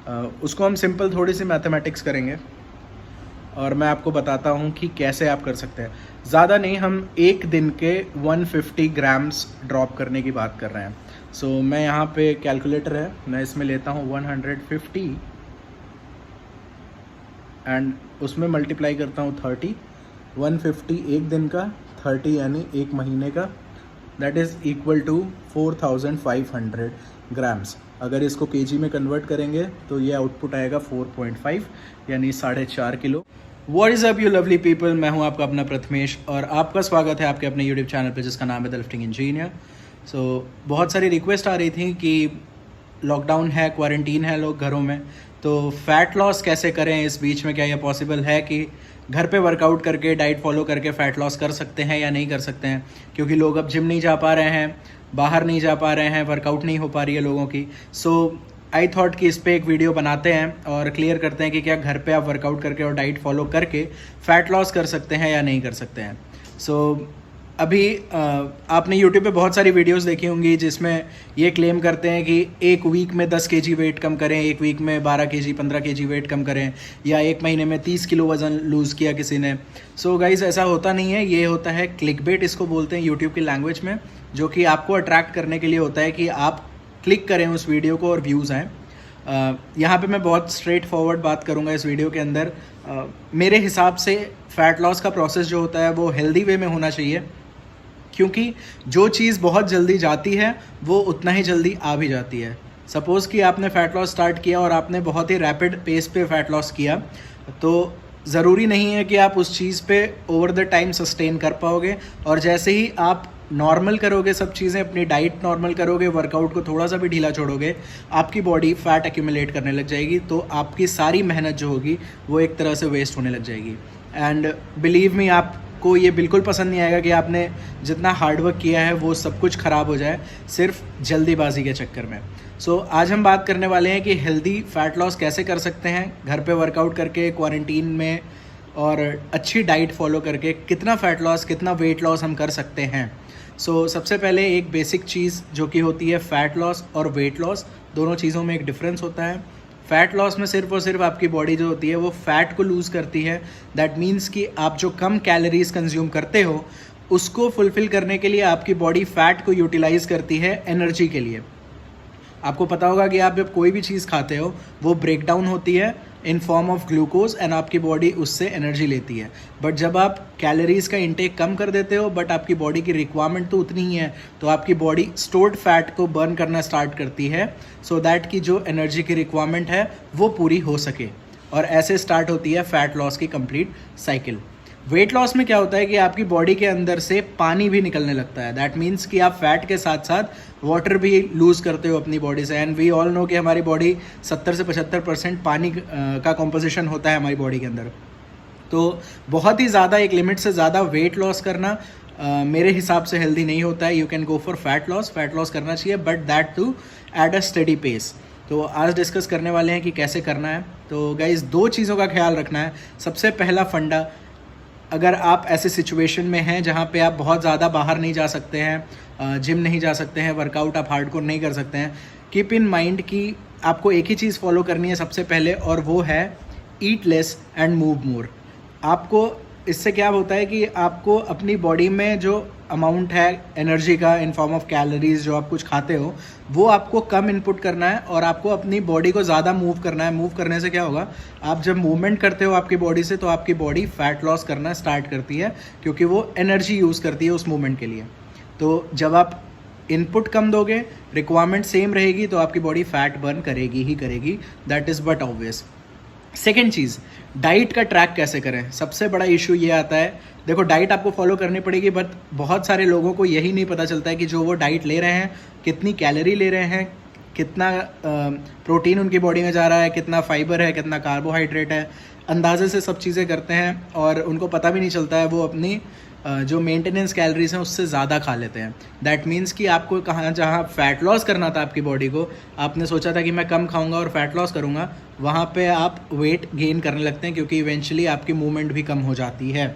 उसको हम सिंपल थोड़ी सी मैथमेटिक्स करेंगे और मैं आपको बताता हूँ कि कैसे आप कर सकते हैं। ज़्यादा नहीं, हम एक दिन के 150 ग्राम्स ड्रॉप करने की बात कर रहे हैं। सो मैं यहाँ पे कैलकुलेटर है, मैं इसमें लेता हूँ 150 एंड उसमें मल्टीप्लाई करता हूँ 30। 150 एक दिन का, 30 यानी एक महीने का, that is equal to 4500 grams. अगर इसको केजी में कन्वर्ट करेंगे तो ये आउटपुट आएगा 4.5 यानी 4.5 kilo. What is up you lovely people, मैं हूँ आपका अपना प्रथमेश और आपका स्वागत है आपके अपने यूट्यूब चैनल पे जिसका नाम है द लिफ्टिंग इंजीनियर। सो बहुत सारी रिक्वेस्ट आ रही थी कि लॉकडाउन है, क्वारंटीन है लोग घरों में, तो फ़ैट लॉस कैसे करें इस बीच में, क्या यह पॉसिबल है कि घर पे वर्कआउट करके डाइट फॉलो करके फ़ैट लॉस कर सकते हैं या नहीं कर सकते हैं। क्योंकि लोग अब जिम नहीं जा पा रहे हैं, बाहर नहीं जा पा रहे हैं, वर्कआउट नहीं हो पा रही है लोगों की। सो आई थॉट कि इस पर एक वीडियो बनाते हैं और क्लियर करते हैं कि क्या घर पे आप वर्कआउट करके और डाइट फॉलो करके फ़ैट लॉस कर सकते हैं या नहीं कर सकते हैं। सो अभी आपने YouTube पे बहुत सारी वीडियोस देखी होंगी जिसमें ये क्लेम करते हैं कि एक वीक में 10 केजी वेट कम करें, एक वीक में 12 केजी 15 केजी वेट कम करें, या एक महीने में 30 किलो वज़न लूज़ किया किसी ने। सो गाइज़, ऐसा होता नहीं है। ये होता है क्लिकबेट, इसको बोलते हैं YouTube की लैंग्वेज में, जो कि आपको अट्रैक्ट करने के लिए होता है कि आप क्लिक करें उस वीडियो को और व्यूज़ आएँ। यहाँ पे मैं बहुत स्ट्रेट फॉरवर्ड बात करूँगा इस वीडियो के अंदर। मेरे हिसाब से फ़ैट लॉस का प्रोसेस जो होता है वो हेल्दी वे में होना चाहिए, क्योंकि जो चीज़ बहुत जल्दी जाती है वो उतना ही जल्दी आ भी जाती है। सपोज़ कि आपने फ़ैट लॉस स्टार्ट किया और आपने बहुत ही रैपिड पेस पे फ़ैट लॉस किया, तो ज़रूरी नहीं है कि आप उस चीज़ पे ओवर द टाइम सस्टेन कर पाओगे। और जैसे ही आप नॉर्मल करोगे सब चीज़ें, अपनी डाइट नॉर्मल करोगे, वर्कआउट को थोड़ा सा भी ढीला छोड़ोगे, आपकी बॉडी फ़ैट एक्यूमुलेट करने लग जाएगी। तो आपकी सारी मेहनत जो होगी वो एक तरह से वेस्ट होने लग जाएगी। एंड बिलीव मी, आपको ये बिल्कुल पसंद नहीं आएगा कि आपने जितना हार्डवर्क किया है वो सब कुछ ख़राब हो जाए सिर्फ जल्दीबाजी के चक्कर में। सो आज हम बात करने वाले हैं कि हेल्दी फ़ैट लॉस कैसे कर सकते हैं घर पे वर्कआउट करके, क्वारंटीन में, और अच्छी डाइट फॉलो करके कितना फ़ैट लॉस, कितना वेट लॉस हम कर सकते हैं। सो सबसे पहले एक बेसिक चीज़ जो कि होती है फ़ैट लॉस और वेट लॉस, दोनों चीज़ों में एक डिफरेंस होता है। फ़ैट लॉस में सिर्फ और सिर्फ आपकी बॉडी जो होती है वो फ़ैट को लूज़ करती है। दैट मीन्स कि आप जो कम कैलोरीज कंज्यूम करते हो उसको फुलफ़िल करने के लिए आपकी बॉडी फ़ैट को यूटिलाइज़ करती है एनर्जी के लिए। आपको पता होगा कि आप जब कोई भी चीज़ खाते हो वो ब्रेक डाउन होती है in form of glucose and आपकी बॉडी उससे एनर्जी लेती है। बट जब आप कैलोरीज़ का इंटेक कम कर देते हो बट आपकी बॉडी की रिक्वायरमेंट तो उतनी ही है, तो आपकी बॉडी स्टोर्ड फैट को बर्न करना स्टार्ट करती है सो दैट कि जो एनर्जी की रिक्वायरमेंट है वो पूरी हो सके। और ऐसे स्टार्ट होती है फ़ैट लॉस की कंप्लीट साइकिल। वेट लॉस में क्या होता है कि आपकी बॉडी के अंदर से पानी भी निकलने लगता है। दैट मीन्स कि आप फैट के साथ साथ वाटर भी लूज़ करते हो अपनी बॉडी से। एंड वी ऑल नो कि हमारी बॉडी 70 से 75% पानी का कॉम्पोजिशन होता है हमारी बॉडी के अंदर। तो बहुत ही ज़्यादा, एक लिमिट से ज़्यादा वेट लॉस करना मेरे हिसाब से हेल्दी नहीं होता है। You can go for fat loss करना चाहिए, but that too at a steady pace. तो आज डिस्कस करने वाले हैं कि कैसे करना है। तो गाइज़, दो चीज़ों का ख्याल रखना है। सबसे पहला फंडा, अगर आप ऐसे सिचुएशन में हैं जहाँ पे आप बहुत ज़्यादा बाहर नहीं जा सकते हैं, जिम नहीं जा सकते हैं, वर्कआउट आप हार्डकोर नहीं कर सकते हैं, कीप इन माइंड कि आपको एक ही चीज़ फॉलो करनी है सबसे पहले, और वो है eat less and move more. आपको इससे क्या होता है कि आपको अपनी बॉडी में जो अमाउंट है एनर्जी का इन फॉर्म ऑफ कैलोरीज जो आप कुछ खाते हो वो आपको कम इनपुट करना है और आपको अपनी बॉडी को ज़्यादा मूव करना है। मूव करने से क्या होगा, आप जब मूवमेंट करते हो आपकी बॉडी से तो आपकी बॉडी फ़ैट लॉस करना स्टार्ट करती है, क्योंकि वो एनर्जी यूज़ करती है उस मूवमेंट के लिए। तो जब आप इनपुट कम दोगे, रिक्वायरमेंट सेम रहेगी, तो आपकी बॉडी फैट बर्न करेगी ही करेगी। That is but obvious. Second cheese, diet का ट्रैक कैसे करें। सबसे बड़ा इशू ये आता है, देखो डाइट आपको फॉलो करनी पड़ेगी, बट बहुत सारे लोगों को यही नहीं पता चलता है कि जो वो डाइट ले रहे हैं कितनी कैलोरी ले रहे हैं, कितना प्रोटीन उनकी बॉडी में जा रहा है, कितना फाइबर है, कितना कार्बोहाइड्रेट है। अंदाजे से सब चीज़ें करते हैं और उनको पता भी नहीं चलता है वो अपनी जो मेंटेनेंस कैलोरीज हैं उससे ज़्यादा खा लेते हैं। दैट मीन्स कि आपको कहाँ जहाँ फैट लॉस करना था आपकी बॉडी को, आपने सोचा था कि मैं कम खाऊंगा और फैट लॉस करूंगा, वहाँ पे आप वेट गेन करने लगते हैं क्योंकि इवेंचुअली आपकी मूवमेंट भी कम हो जाती है।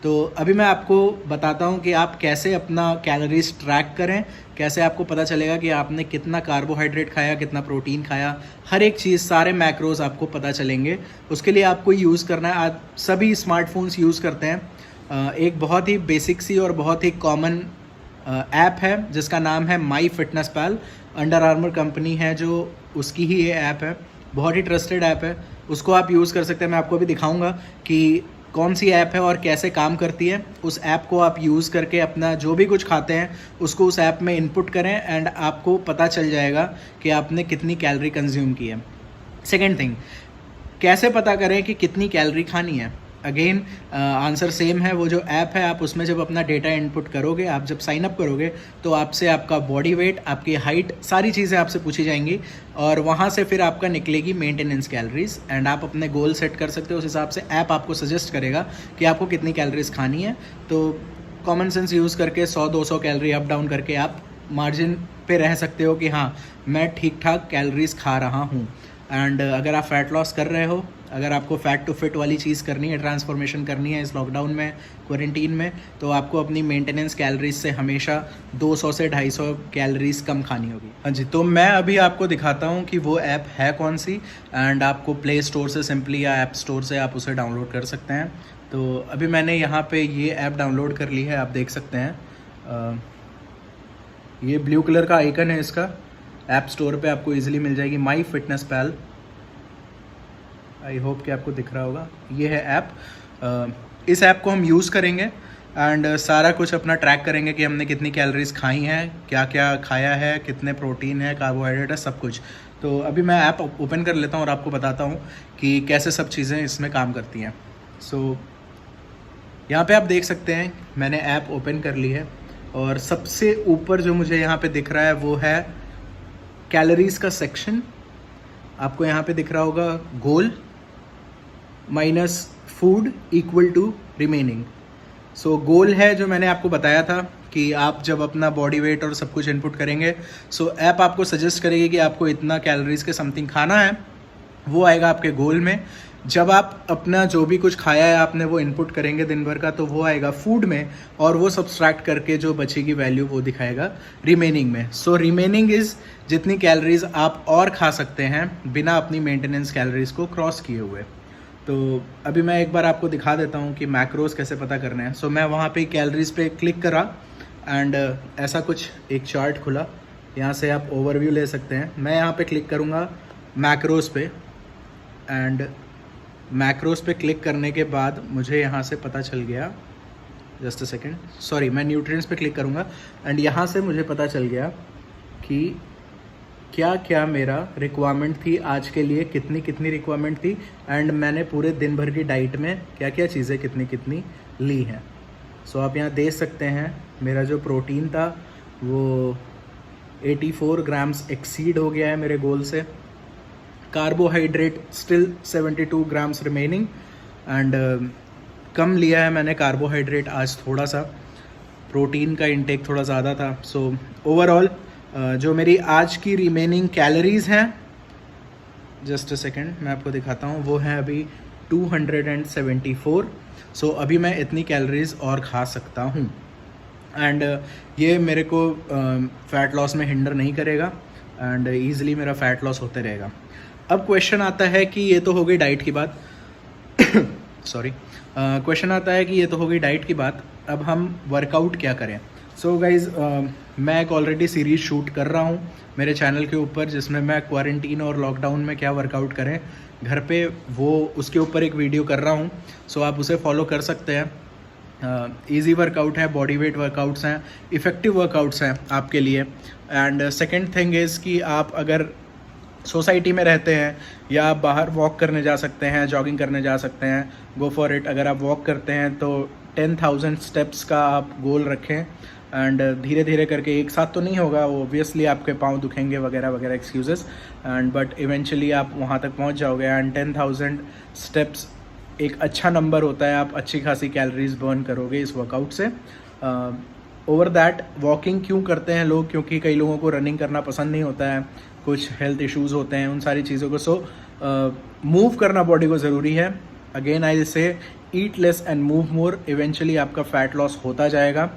तो अभी मैं आपको बताता हूँ कि आप कैसे अपना कैलोरीज ट्रैक करें, कैसे आपको पता चलेगा कि आपने कितना कार्बोहाइड्रेट खाया, कितना प्रोटीन खाया, हर एक चीज़, सारे मैक्रोज आपको पता चलेंगे। उसके लिए आपको यूज़ करना है, आज सभी स्मार्टफोन्स यूज़ करते हैं एक बहुत ही बेसिक सी और बहुत ही कॉमन ऐप है जिसका नाम है my fitness pal. Under armour company है जो उसकी ही ये ऐप है, बहुत ही ट्रस्टेड ऐप है, उसको आप यूज़ कर सकते हैं। मैं आपको अभी दिखाऊंगा कि कौन सी ऐप है और कैसे काम करती है। उस ऐप को आप यूज़ करके अपना जो भी कुछ खाते हैं उसको उस ऐप में इनपुट करें एंड आपको पता चल जाएगा कि आपने कितनी कैलोरी कंज्यूम की है। सेकेंड थिंग, कैसे पता करें कि कितनी कैलोरी खानी है? अगेन आंसर सेम है, वो जो ऐप है आप उसमें जब अपना डेटा इनपुट करोगे, आप जब साइन अप करोगे तो आपसे आपका बॉडी वेट, आपकी हाइट, सारी चीज़ें आपसे पूछी जाएंगी और वहाँ से फिर आपका निकलेगी मेंटेनेंस कैलोरीज एंड आप अपने गोल सेट कर सकते हो। उस हिसाब से ऐप आपको सजेस्ट करेगा कि आपको कितनी कैलोरीज खानी है। तो कॉमन सेंस यूज़ करके 100-200 कैलोरी अप डाउन करके आप मार्जिन पे रह सकते हो कि हाँ मैं ठीक ठाक कैलोरीज खा रहा हूँ। एंड अगर आप फैट लॉस कर रहे हो, अगर आपको फ़ैट टू फिट वाली चीज़ करनी है, ट्रांसफॉर्मेशन करनी है इस लॉकडाउन में, क्वारंटीन में, तो आपको अपनी मेंटेनेंस कैलोरीज से हमेशा 200 से 250 कैलोरीज कम खानी होगी। हाँ जी, तो मैं अभी आपको दिखाता हूँ कि वो ऐप है कौन सी एंड आपको प्ले स्टोर से सिंपली या ऐप स्टोर से आप उसे डाउनलोड कर सकते हैं। तो अभी मैंने यहाँ पे ये ऐप डाउनलोड कर ली है, आप देख सकते हैं ये ब्लू कलर का आइकन है इसका, ऐप स्टोर पे आपको इजीली मिल जाएगी, माई फिटनेस पैल। आई होप कि आपको दिख रहा होगा, ये है ऐप। इस ऐप को हम यूज़ करेंगे एंड सारा कुछ अपना ट्रैक करेंगे कि हमने कितनी कैलोरीज खाई हैं, क्या क्या खाया है, कितने प्रोटीन है, कार्बोहाइड्रेट है, सब कुछ। तो अभी मैं ऐप ओपन कर लेता हूँ और आपको बताता हूँ कि कैसे सब चीज़ें इसमें काम करती हैं। सो यहाँ पे आप देख सकते हैं मैंने ऐप ओपन कर ली है और सबसे ऊपर जो मुझे यहाँ पे दिख रहा है वो है कैलोरीज का सेक्शन। आपको यहाँ पे दिख रहा होगा goal minus food equal to remaining. So goal है जो मैंने आपको बताया था कि आप जब अपना बॉडी वेट और सब कुछ इनपुट करेंगे, सो ऐप आपको सजेस्ट करेगी कि आपको इतना कैलोरीज के समथिंग खाना है, वो आएगा आपके गोल में। जब आप अपना जो भी कुछ खाया है आपने वो इनपुट करेंगे दिन भर का, तो वो आएगा फूड में और वो सब्सट्रैक्ट करके जो बचेगी वैल्यू वो दिखाएगा रिमेनिंग में। सो रिमेनिंग इज़ जितनी कैलोरीज आप और खा सकते हैं बिना अपनी मेंटेनेंस कैलोरीज को क्रॉस किए हुए। तो अभी मैं एक बार आपको दिखा देता हूँ कि मैक्रोज कैसे पता करने हैं। सो मैं वहाँ पे कैलोरीज पे क्लिक करा एंड ऐसा कुछ एक चार्ट खुला, यहाँ से आप ओवरव्यू ले सकते हैं। मैं यहाँ पे क्लिक करूँगा मैक्रोज पे एंड मैक्रोज पे क्लिक करने के बाद मुझे यहाँ से पता चल गया, जस्ट अ सेकेंड, सॉरी, मैं न्यूट्रिएंट्स पे क्लिक करूँगा एंड यहाँ से मुझे पता चल गया कि क्या क्या मेरा रिक्वायरमेंट थी आज के लिए, कितनी कितनी रिक्वायरमेंट थी एंड मैंने पूरे दिन भर की डाइट में क्या क्या चीज़ें कितनी कितनी ली हैं। सो आप यहाँ देख सकते हैं मेरा जो प्रोटीन था वो 84 ग्राम्स एक्सीड हो गया है मेरे गोल से। Carbohydrate still 72 grams remaining and come लिया है मैंने कार्बोहाइड्रेट आज थोड़ा सा, प्रोटीन का इंटेक थोड़ा ज़्यादा था। सो ओवरऑल जो मेरी आज की रिमेनिंग कैलोरीज हैं, जस्ट अ सेकेंड मैं आपको दिखाता हूँ, वो हैं अभी 274। सो अभी मैं इतनी कैलोरीज और खा सकता हूँ एंड ये मेरे को फ़ैट लॉस में हिंडर नहीं करेगा एंड ईज़िली मेरा फ़ैट लॉस होते रहेगा। अब क्वेश्चन आता है कि ये तो हो गई डाइट की बात सॉरी, क्वेश्चन आता है कि ये तो हो गई डाइट की बात, अब हम वर्कआउट क्या करें। सो गाइज़ मैं एक ऑलरेडी सीरीज़ शूट कर रहा हूँ मेरे चैनल के ऊपर जिसमें मैं क्वारंटीन और लॉकडाउन में क्या वर्कआउट करें घर पे, वो उसके ऊपर एक वीडियो कर रहा हूँ। सो आप उसे फॉलो कर सकते हैं। ईजी वर्कआउट है, बॉडी वेट वर्कआउट्स हैं, इफ़ेक्टिव वर्कआउट्स हैं आपके लिए। एंड सेकेंड थिंग इज़ कि आप अगर सोसाइटी में रहते हैं या आप बाहर वॉक करने जा सकते हैं, जॉगिंग करने जा सकते हैं, गो फॉर इट। अगर आप वॉक करते हैं तो 10,000 स्टेप्स का आप गोल रखें एंड धीरे धीरे करके, एक साथ तो नहीं होगा, ओबियसली आपके पाँव दुखेंगे वगैरह वगैरह एक्सक्यूजेस एंड बट इवेंचुअली आप वहाँ तक पहुँच जाओगे एंड 10,000 स्टेप्स एक अच्छा नंबर होता है, आप अच्छी खासी कैलोरीज बर्न करोगे इस वर्कआउट से। ओवर दैट वॉकिंग क्यों करते हैं लोग, क्योंकि कई लोगों को रनिंग करना पसंद नहीं होता है, कुछ हेल्थ इश्यूज़ होते हैं, उन सारी चीज़ों को। सो मूव करना बॉडी को ज़रूरी है। अगेन आई से eat less and move more, eventually आपका फैट लॉस होता जाएगा।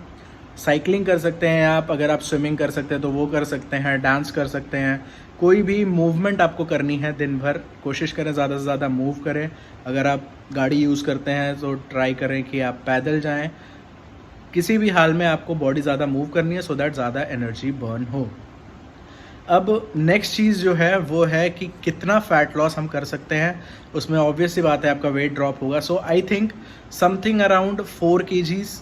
साइकिलिंग कर सकते हैं आप, अगर आप स्विमिंग कर सकते हैं तो वो कर सकते हैं, डांस कर सकते हैं, कोई भी मूवमेंट आपको करनी है दिन भर कोशिश करें ज़्यादा से ज़्यादा मूव करें। अगर आप गाड़ी यूज़ करते हैं तो ट्राई करें कि आप पैदल जाएं। किसी भी हाल में आपको बॉडी ज़्यादा मूव करनी है सो दैट ज़्यादा एनर्जी बर्न हो। अब नेक्स्ट चीज़ जो है वो है कि कितना फ़ैट लॉस हम कर सकते हैं। उसमें ऑब्वियस सी बात है आपका वेट ड्रॉप होगा। So I think something around 4 kgs,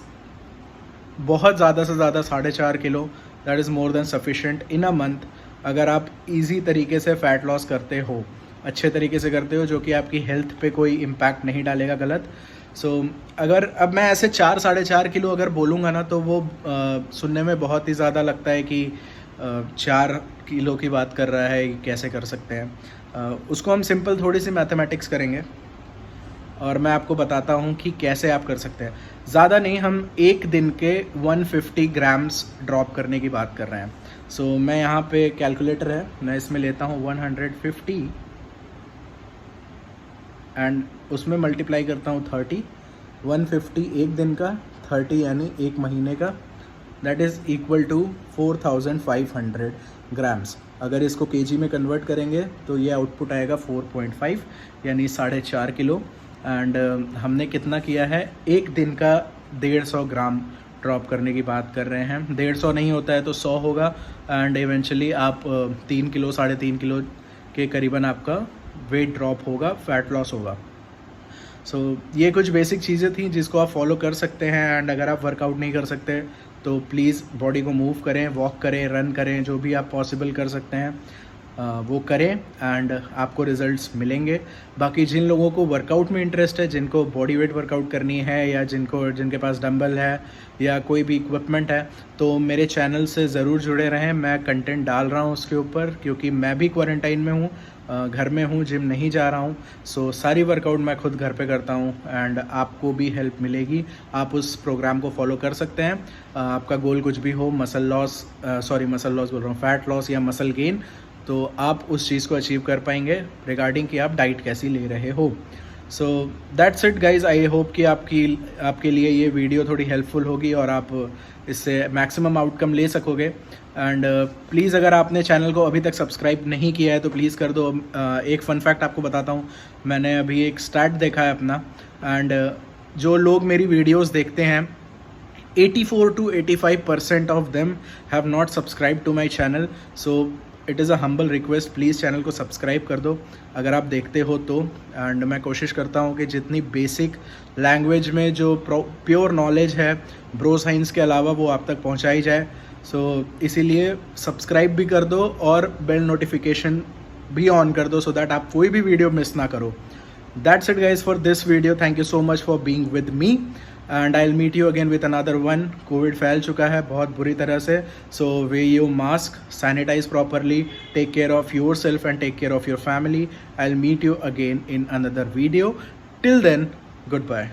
बहुत ज़्यादा से ज़्यादा 4.5 kilo, that is more than sufficient in a month. अगर आप इजी तरीके से फ़ैट लॉस करते हो, अच्छे तरीके से करते हो, जो कि आपकी हेल्थ पे कोई इम्पैक्ट नहीं डालेगा गलत। सो अगर अब मैं ऐसे 4-4.5 किलो अगर बोलूँगा ना तो वो सुनने में बहुत ही ज़्यादा लगता है कि 4 किलो की बात कर रहा है, कैसे कर सकते हैं। उसको हम सिंपल थोड़ी सी मैथमेटिक्स करेंगे और मैं आपको बताता हूँ कि कैसे आप कर सकते हैं। ज़्यादा नहीं, हम एक दिन के 150 ग्राम्स ड्रॉप करने की बात कर रहे हैं। सो मैं यहाँ पे कैलकुलेटर है, मैं इसमें लेता हूँ 150 एंड उसमें मल्टीप्लाई करता हूँ 30। 150 एक दिन का, 30 यानी एक महीने का, that is equal to 4500 grams. अगर इसको केजी में कन्वर्ट करेंगे तो ये आउटपुट आएगा 4.5 यानी 4.5 किलो। एंड हमने कितना किया है, एक दिन का 150 ग्राम ड्रॉप करने की बात कर रहे हैं। 150 नहीं होता है तो 100 होगा एंड इवेंचुअली आप 3 किलो 3.5 किलो के करीबन आपका वेट ड्रॉप होगा, फैट लॉस होगा। सो ये कुछ बेसिक चीज़ें थी जिसको आप फॉलो कर सकते हैं। एंड अगर आप वर्कआउट नहीं कर सकते तो प्लीज़ बॉडी को मूव करें, वॉक करें, रन करें, जो भी आप पॉसिबल कर सकते हैं वो करें एंड आपको रिजल्ट्स मिलेंगे। बाकी जिन लोगों को वर्कआउट में इंटरेस्ट है, जिनको बॉडी वेट वर्कआउट करनी है या जिनके पास डंबल है या कोई भी इक्विपमेंट है, तो मेरे चैनल से ज़रूर जुड़े रहें। मैं कंटेंट डाल रहा हूँ उसके ऊपर, क्योंकि मैं भी क्वारंटाइन में हूँ, घर में हूँ, जिम नहीं जा रहा हूँ। सो सारी वर्कआउट मैं खुद घर पे करता हूँ एंड आपको भी हेल्प मिलेगी। आप उस प्रोग्राम को फॉलो कर सकते हैं। आपका गोल कुछ भी हो, मसल लॉस बोल रहा हूँ, फैट लॉस या मसल गेन, तो आप उस चीज़ को अचीव कर पाएंगे रिगार्डिंग कि आप डाइट कैसी ले रहे हो। So that's it guys. I hope कि आपके लिए ये वीडियो थोड़ी हेल्पफुल होगी और आप इससे मैक्सिमम आउटकम ले सकोगे। एंड प्लीज़ अगर आपने चैनल को अभी तक सब्सक्राइब नहीं किया है तो प्लीज़ कर दो। एक फ़न फैक्ट आपको बताता हूँ, मैंने अभी एक स्टैट देखा है अपना, एंड जो लोग मेरी वीडियोज़ देखते हैं 84 to 85% of them have not subscribe to my channel. So it is a humble request, please channel को सब्सक्राइब कर दो अगर आप देखते हो तो। एंड मैं कोशिश करता हूँ कि जितनी बेसिक लैंग्वेज में जो प्योर नॉलेज है ब्रो साइंस के अलावा वो आप तक पहुँचाई जाए। सो इसीलिए सब्सक्राइब भी कर दो और बेल नोटिफिकेशन भी ऑन कर दो सो दैट आप कोई भी वीडियो मिस ना करो। That's it guys for this video. Thank you so much for being with me and I will meet you again with another one. Covid फैल चुका है बहुत बुरी तरह से, so wear you mask, sanitize properly, take care of your self and take care of your family. I will meet you again in another video. Till then, good bye.